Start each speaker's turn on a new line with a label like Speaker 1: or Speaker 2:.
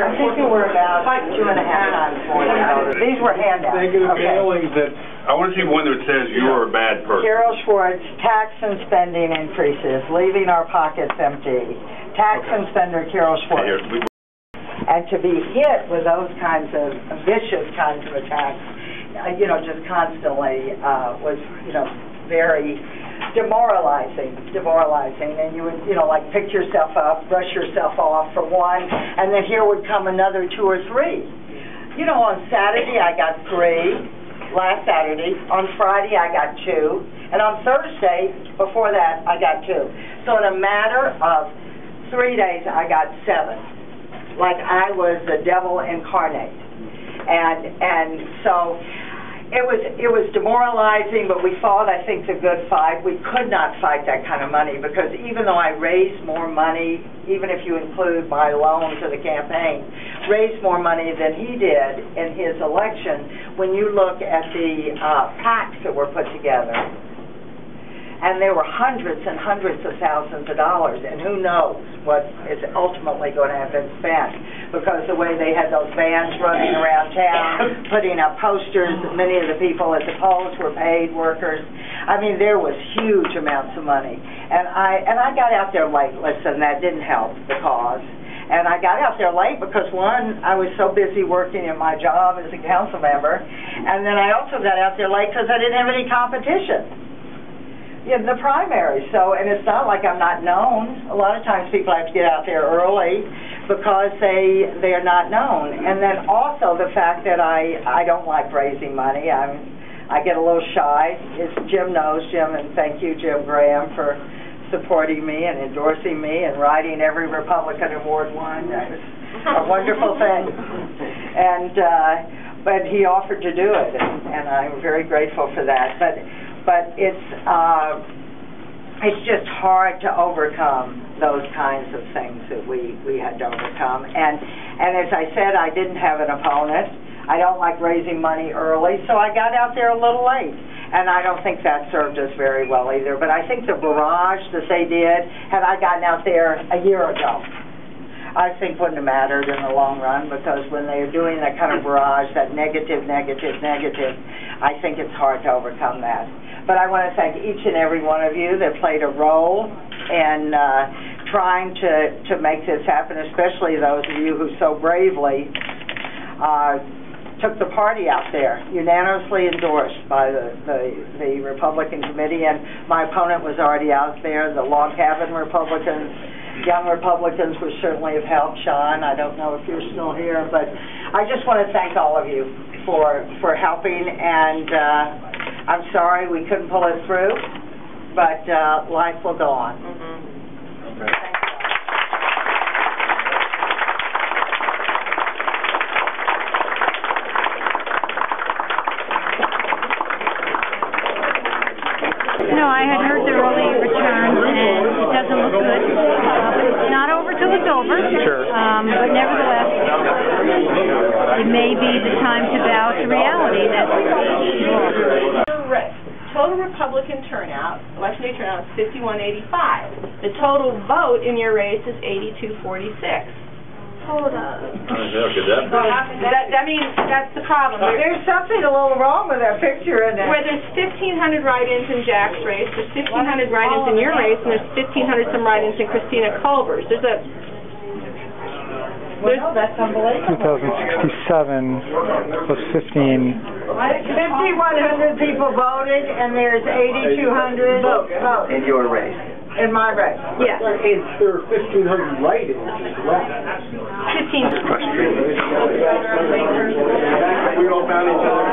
Speaker 1: I'm thinking we're about 2.5 times more than voters. These were handouts.
Speaker 2: Negative feelings that...
Speaker 3: I want to see one that says you're a bad person.
Speaker 1: Carol Schwartz, tax and spending increases, leaving our pockets empty. Tax and spender Carol Schwartz. And to be hit with those kinds of vicious kinds of attacks, just constantly was, very demoralizing, and you would, like pick yourself up, brush yourself off for one, and then here would come another 2 or 3. On Saturday I got 3. Last Saturday. On Friday, I got 2. And on Thursday, before that, I got 2. So in a matter of 3 days, I got 7. Like I was the devil incarnate. And so it was demoralizing, but we fought, I think, the good fight. We could not fight that kind of money because even though I raised more money, even if you include my loan to the campaign, raised more money than he did in his election, when you look at the PACs that were put together, and there were hundreds and hundreds of thousands of dollars, and who knows what is ultimately going to have been spent, because the way they had those vans running around town, putting up posters, many of the people at the polls were paid workers. I mean, there was huge amounts of money, and I got out there late. Listen, that didn't help the cause. And I got out there late because, one, I was so busy working in my job as a council member, and then I also got out there late because I didn't have any competition in the primary. So, and it's not like I'm not known. A lot of times people have to get out there early because they are not known. And then also the fact that I don't like raising money. I get a little shy. As Jim knows, and thank you, Jim Graham, for supporting me and endorsing me and writing every Republican in Ward 1. That was a wonderful thing. And but he offered to do it, and I'm very grateful for that. But it's just hard to overcome those kinds of things that we had to overcome. And as I said, I didn't have an opponent. I don't like raising money early, so I got out there a little late. And I don't think that served us very well either. But I think the barrage that they did, had I gotten out there a year ago, I think wouldn't have mattered in the long run, because when they're doing that kind of barrage, that negative, I think it's hard to overcome that. But I want to thank each and every one of you that played a role in trying to make this happen, especially those of you who so bravely took the party out there, unanimously endorsed by the Republican committee, and my opponent was already out there. The log cabin Republicans, young Republicans would certainly have helped. Sean, I don't know if you're still here, but I just want to thank all of you for helping, and I'm sorry we couldn't pull it through, but life will go on. Mm-hmm. Thank you.
Speaker 4: I had heard the early returns, and it doesn't look good. It's not over till it's over.
Speaker 2: Sure.
Speaker 4: But nevertheless, it may be the time to bow to reality that
Speaker 5: total Republican turnout, election day turnout, is 5185. The total vote in your race is 8246. Hold on. That means that's the problem.
Speaker 1: There's something a little wrong with that picture in there.
Speaker 5: Where there's 1,500 write-ins in Jack's race, there's 1,500 write-ins in your race, and there's 1,500 some write-ins in Christina Culver's. There's a...
Speaker 1: Well, no, that's unbelievable.
Speaker 2: 2,067 plus 15.
Speaker 1: 5,100 people voted, and there's 8,200 votes
Speaker 6: in your race.
Speaker 1: In my race.
Speaker 5: Yes.
Speaker 2: And there are 1,500 write-ins as well.
Speaker 5: 15.
Speaker 6: We all found each other.